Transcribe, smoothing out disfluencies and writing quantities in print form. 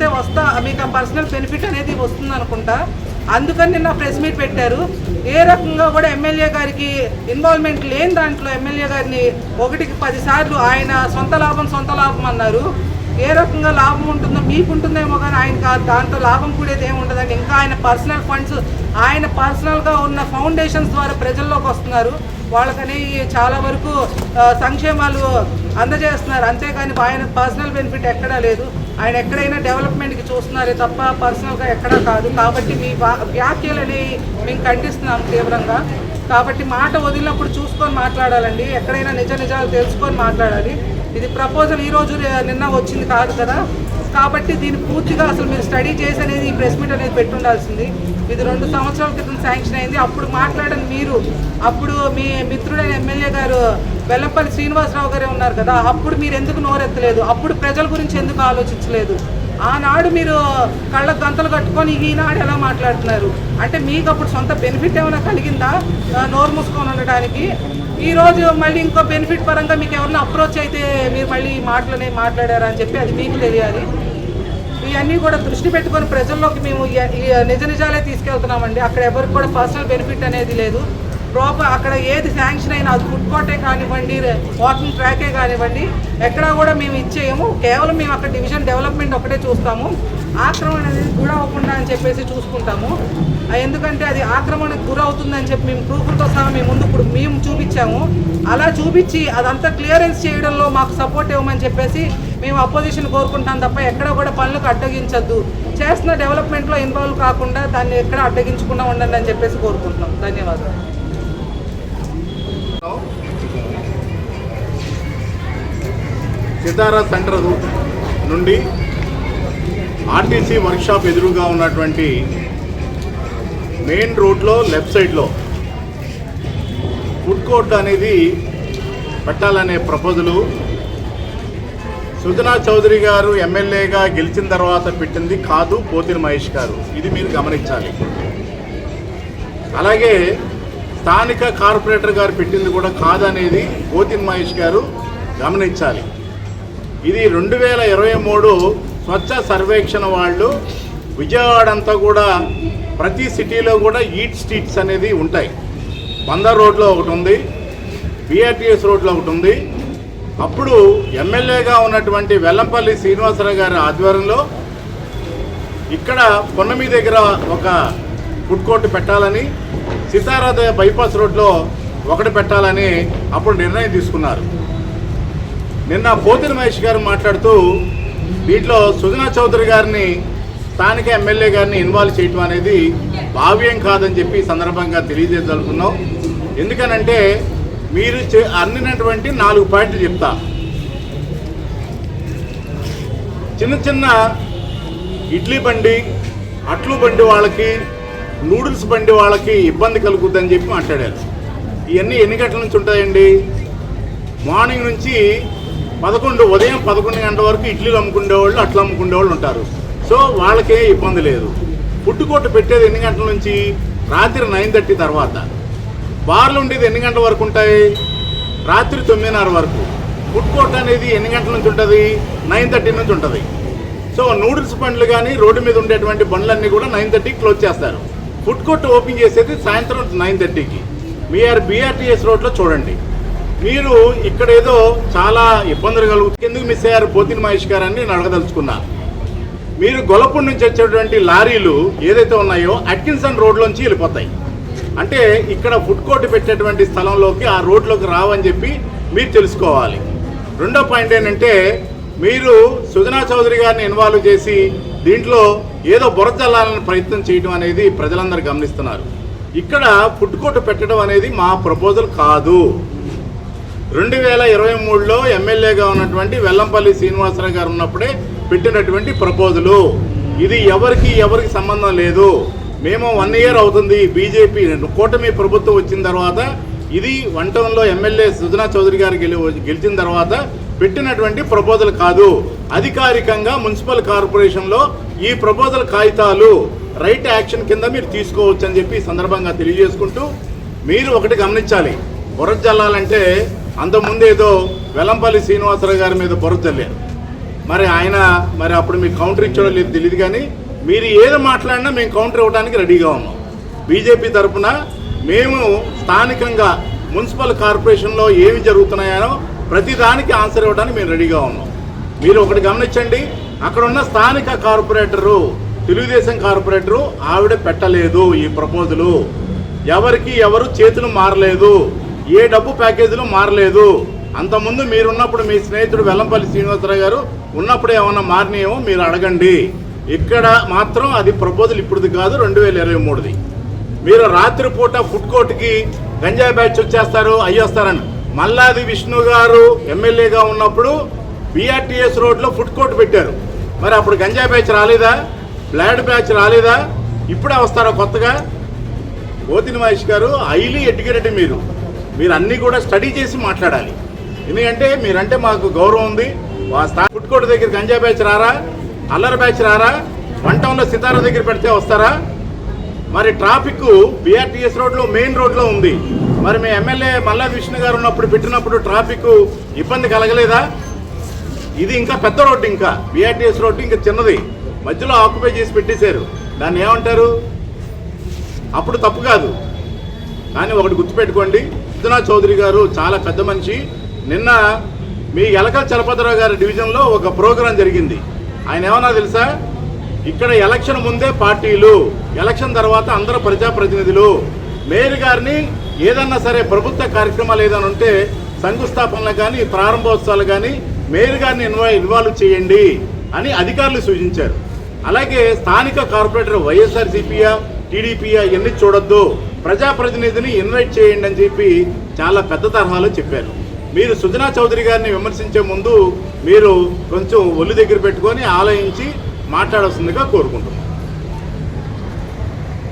ఇస్తే మీకు ఆ పర్సనల్ బెనిఫిట్ అనేది వస్తుంది అనుకుంటా. అందుకని నిన్న ప్రెస్ మీట్ పెట్టారు. ఏ రకంగా కూడా ఎమ్మెల్యే గారికి ఇన్వాల్వ్మెంట్ లేని దాంట్లో ఎమ్మెల్యే గారిని 1కి 10 సార్లు ఆయన సొంత లాభం అన్నారు. ఏ రకంగా లాభం ఉంటుందో మీకు ఉంటుందేమో కానీ ఆయన దాంట్లో లాభం కూడేది ఏమి ఉండదండి. ఇంకా ఆయన పర్సనల్ ఫండ్స్ ఆయన పర్సనల్గా ఉన్న ఫౌండేషన్స్ ద్వారా ప్రజల్లోకి వస్తున్నారు. వాళ్ళకని చాలా వరకు సంక్షేమాలు అందజేస్తున్నారు. అంతేకాని ఆయన పర్సనల్ బెనిఫిట్ ఎక్కడా లేదు. ఆయన ఎక్కడైనా డెవలప్మెంట్కి చూస్తున్నారే తప్ప పర్సనల్గా ఎక్కడా కాదు. కాబట్టి మీ వ్యాఖ్యలని మేము ఖండిస్తున్నాం తీవ్రంగా. కాబట్టి మాట వదిలినప్పుడు చూసుకొని మాట్లాడాలండి. ఎక్కడైనా నిజాలు తెలుసుకొని మాట్లాడాలి. ఇది ప్రపోజల్ ఈరోజు నిన్న వచ్చింది కాదు కదా. కాబట్టి దీన్ని పూర్తిగా అసలు మీరు స్టడీ చేసి అనేది ఈ ప్రెస్ మీట్ అనేది పెట్టుండాల్సింది. ఇది 2 సంవత్సరాల క్రితం శాంక్షన్ అయింది. అప్పుడు మాట్లాడని మీరు, అప్పుడు మీ మిత్రుడైన ఎమ్మెల్యే గారు వెల్లంపల్లి శ్రీనివాసరావు గారే ఉన్నారు కదా, అప్పుడు మీరు ఎందుకు నోరెత్తలేదు? అప్పుడు ప్రజల గురించి ఎందుకు ఆలోచించలేదు? ఆనాడు మీరు కళ్ళకు గంతలు కట్టుకొని ఈనాడు ఎలా మాట్లాడుతున్నారు? అంటే మీకు అప్పుడు సొంత బెనిఫిట్ ఏమైనా కలిగిందా నోరు మూసుకొని ఉండడానికి? ఈరోజు మళ్ళీ ఇంకో బెనిఫిట్ పరంగా మీకు ఎవరైనా అప్రోచ్ అయితే మీరు మళ్ళీ ఈ మాటలనే మాట్లాడారని చెప్పి అది మీకు తెలియాలి. ఇవన్నీ కూడా దృష్టి పెట్టుకొని ప్రజల్లోకి మేము నిజాలే తీసుకెళ్తున్నామండి. అక్కడ ఎవరికి కూడా పర్సనల్ బెనిఫిట్ అనేది లేదు. ప్రాపర్ అక్కడ ఏది శాంక్షన్ అయినా అది ఫుడ్ కోర్టే కానివ్వండి, వాకింగ్ ట్రాకే కానివ్వండి, ఎక్కడా కూడా మేము ఇచ్చేయము. కేవలం మేము అక్కడ డివిజన్ డెవలప్మెంట్ ఒకటే చూస్తాము. ఆక్రమణ అనేది గురవ్వకుండా అని చెప్పేసి చూసుకుంటాము. ఎందుకంటే అది ఆక్రమణకు గురవుతుందని చెప్పి మేము ప్రూఫ్లతో సహా మేము ముందు ఇప్పుడు మేము చూపించాము. అలా చూపించి అదంతా క్లియరెన్స్ చేయడంలో మాకు సపోర్ట్ ఇవ్వమని చెప్పేసి మేము అపోజిషన్ కోరుకుంటాం తప్ప ఎక్కడ కూడా పనులకు అడ్డగించద్దు. చేస్తున్న డెవలప్మెంట్లో ఇన్వాల్వ్ కాకుండా దాన్ని ఎక్కడ అడ్డగించకుండా ఉండండి అని చెప్పేసి కోరుకుంటున్నాం. ధన్యవాదాలు. సితారా సెంటర్ నుండి ఆర్టీసీ వర్క్షాప్ ఎదురుగా ఉన్నటువంటి మెయిన్ రోడ్లో లెఫ్ట్ సైడ్లో ఫుడ్ కోర్ట్ అనేది పెట్టాలనే ప్రపోజలు సుజనా చౌదరి గారు ఎమ్మెల్యేగా గెలిచిన తర్వాత పెట్టింది కాదు, పోతిన మహేష్ గారు. ఇది మీరు గమనించాలి. అలాగే స్థానిక కార్పొరేటర్ గారు పెట్టింది కూడా కాదనేది పోతిన మహేష్ గారు గమనించాలి. ఇది 2023 స్వచ్ఛ సర్వేక్షణ వాళ్ళు విజయవాడ అంతా కూడా ప్రతి సిటీలో కూడా ఈట్ స్ట్రీట్స్ అనేది ఉంటాయి. బందర్ రోడ్లో ఒకటి ఉంది, బిఆర్టీఎస్ రోడ్లో ఒకటి ఉంది. అప్పుడు ఎమ్మెల్యేగా ఉన్నటువంటి వెల్లంపల్లి శ్రీనివాసరావు గారి ఆధ్వర్యంలో ఇక్కడ పొన్నమి దగ్గర ఒక ఫుడ్ కోర్ట్ పెట్టాలని, సితారా బైపాస్ రోడ్లో ఒకటి పెట్టాలని అప్పుడు నిర్ణయం తీసుకున్నారు. నిన్న పోతిన మహేష్ గారు మాట్లాడుతూ వీటిలో సుజనా చౌదరి గారిని స్థానిక ఎమ్మెల్యే గారిని ఇన్వాల్వ్ చేయటం అనేది భావ్యం కాదని చెప్పి సందర్భంగా తెలియజేయగలుగుతున్నాం. ఎందుకనంటే మీరు అన్నినటువంటి 4 పాయింట్లు చెప్తా. చిన్న ఇడ్లీ బండి, అట్లు బండి వాళ్ళకి, నూడిల్స్ బండి వాళ్ళకి ఇబ్బంది కలుగుద్దని చెప్పి మాట్లాడారు. ఇవన్నీ ఎన్ని గంటల నుంచి ఉంటాయండి? మార్నింగ్ నుంచి ఉదయం 11 గంటల వరకు ఇడ్లీలు అమ్ముకునేవాళ్ళు, అట్లు అమ్ముకునేవాళ్ళు ఉంటారు. సో వాళ్ళకే ఇబ్బంది లేదు. ఫుడ్ కోర్ట్ పెట్టేది ఎన్ని గంటల నుంచి? రాత్రి 9:30 తర్వాత. బార్లు ఉండేది ఎన్ని గంటల వరకు ఉంటాయి? రాత్రి 9:30 వరకు. ఫుడ్ కోర్ట్ అనేది ఎన్ని గంటల నుంచి ఉంటుంది? 9:30 నుంచి ఉంటుంది. సో నూడిల్స్ బండ్లు కానీ రోడ్డు మీద ఉండేటువంటి బండ్లన్నీ కూడా 9:30కి క్లోజ్ చేస్తారు. ఫుడ్ కోర్ట్ ఓపెన్ చేసేది సాయంత్రం 9:30కి. మీరు బిఆర్టీఎస్ రోడ్లో చూడండి. మీరు ఇక్కడ ఏదో చాలా ఇబ్బందులు కలుగుతుంది, ఎందుకు మిస్ అయ్యారు పోతిన మహేష్ గారు అని నేను అడగదలుచుకున్నా. మీరు గొల్లపూడి నుంచి వచ్చేటువంటి లారీలు ఏదైతే ఉన్నాయో అట్కిన్సన్ రోడ్లోంచి వెళ్ళిపోతాయి. అంటే ఇక్కడ ఫుడ్ కోర్ట్ పెట్టేటువంటి స్థలంలోకి ఆ రోడ్లోకి రావని చెప్పి మీరు తెలుసుకోవాలి. రెండో పాయింట్ ఏంటంటే మీరు సుజనా చౌదరి గారిని ఇన్వాల్వ్ చేసి దీంట్లో ఏదో బురదల్లాలని ప్రయత్నం చేయడం అనేది ప్రజలందరూ గమనిస్తున్నారు. ఇక్కడ ఫుడ్ కోర్ట్ పెట్టడం అనేది మా ప్రపోజల్ కాదు. 2023లో ఎమ్మెల్యేగా ఉన్నటువంటి వెల్లంపల్లి శ్రీనివాసరావు గారు ఉన్నప్పుడే పెట్టినటువంటి ప్రపోజలు. ఇది ఎవరికి సంబంధం లేదు. మేము 1 ఇయర్ అవుతుంది బీజేపీ కూటమి ప్రభుత్వం వచ్చిన తర్వాత. ఇది 1 టౌన్లో ఎమ్మెల్యే సుజనా చౌదరి గారు గెలిచిన తర్వాత పెట్టినటువంటి ప్రపోజల్ కాదు. అధికారికంగా మున్సిపల్ కార్పొరేషన్లో ఈ ప్రపోజల్ కాగితాలు రైట్ యాక్షన్ కింద మీరు తీసుకోవచ్చు అని చెప్పి సందర్భంగా తెలియజేసుకుంటూ, మీరు ఒకటి గమనించాలి. బురద జల్లాలంటే అంతకుముందు ఏదో వెల్లంపల్లి శ్రీనివాసరావు గారి మీద బురద జల్లారు. మరి అప్పుడు మీకు కౌంటర్ ఇచ్చాడో లేదు తెలియదు, కానీ మీరు ఏది మాట్లాడినా మేము కౌంటర్ ఇవ్వడానికి రెడీగా ఉన్నాం. బీజేపీ తరఫున మేము స్థానికంగా మున్సిపల్ కార్పొరేషన్లో ఏమి జరుగుతున్నాయో ప్రతిదానికి ఆన్సర్ ఇవ్వడానికి మేము రెడీగా ఉన్నాం. మీరు ఒకటి గమనించండి, అక్కడ ఉన్న స్థానిక కార్పొరేటరు, తెలుగుదేశం కార్పొరేటరు ఆవిడ పెట్టలేదు ఈ ప్రపోజలు. ఎవరు చేతులు మారలేదు, ఏ డబ్బు ప్యాకేజీలు మారలేదు. అంతకుముందు మీరున్నప్పుడు మీ స్నేహితుడు వెల్లంపల్లి శ్రీనివాసరావు గారు ఉన్నప్పుడు ఏమన్నా మారినాయేమో మీరు అడగండి. ఇక్కడ మాత్రం అది ప్రపోజల్ ఇప్పుడుది కాదు, 2023ది. మీరు రాత్రిపూట ఫుడ్ కోర్టుకి గంజాయి బ్యాచ్ వచ్చేస్తారు అయ్యొస్తారని మల్లాది విష్ణు గారు ఎమ్మెల్యేగా ఉన్నప్పుడు బీఆర్టీఎస్ రోడ్లో ఫుడ్ కోర్టు పెట్టారు. మరి అప్పుడు గంజాయి బ్యాచ్ రాలేదా, బ్లాడ్ బ్యాచ్ రాలేదా? ఇప్పుడే వస్తారా కొత్తగా? పోతిని మహేష్ గారు హైలీ ఎడ్యుకేటెడ్, మీరు అన్నీ కూడా స్టడీ చేసి మాట్లాడాలి. ఎందుకంటే మీరంటే మాకు గౌరవం ఉంది. ఫుడ్ కోర్టు దగ్గర గంజాయి బ్యాచ్ రారా, అల్లరి బ్యాచ్ రారా? 1 టౌన్లో సితారా దగ్గర పెడితే వస్తారా? మరి ట్రాఫిక్ బీఆర్టీఎస్ రోడ్లో మెయిన్ రోడ్లో ఉంది. మరి మీ ఎమ్మెల్యే మల్లాది విష్ణు గారు ఉన్నప్పుడు పెట్టినప్పుడు ట్రాఫిక్ ఇబ్బంది కలగలేదా? ఇది ఇంకా పెద్ద రోడ్డు, ఇంకా బీఆర్టీఎస్ రోడ్డు ఇంకా చిన్నది, మధ్యలో ఆక్యుపై చేసి పెట్టేశారు. దాన్ని ఏమంటారు? అప్పుడు తప్పు కాదు. కానీ ఒకటి గుర్తుపెట్టుకోండి, సుజనా చౌదరి గారు చాలా పెద్ద మనిషి. నిన్న మీ ఎలకల చలపతిరావు గారి డివిజన్లో ఒక ప్రోగ్రాం జరిగింది. ఆయన ఏమన్నా తెలుసా? ఇక్కడ ఎలక్షన్ ముందే పార్టీలు, ఎలక్షన్ తర్వాత అందరూ ప్రజాప్రతినిధులు. మేయర్ గారిని ఏదన్నా సరే ప్రభుత్వ కార్యక్రమాలు ఏదైనా ఉంటే శంకుస్థాపనలు కానీ ప్రారంభోత్సవాలు కానీ మేయర్ గారిని ఇన్వాల్వ్ చేయండి అని అధికారులు సూచించారు. అలాగే స్థానిక కార్పొరేటర్ వైఎస్ఆర్సీపీయా టీడీపీయా ఇవన్నీ చూడొద్దు, ప్రజాప్రతినిధిని ఇన్వైట్ చేయండి అని చెప్పి చాలా పెద్ద తరహాలో చెప్పారు. మీరు సుజనా చౌదరి గారిని విమర్శించే ముందు మీరు కొంచెం ఒళ్ళు దగ్గర పెట్టుకొని ఆలోచించి మాట్లాడాల్సిందిగా కోరుకుంటున్నాం.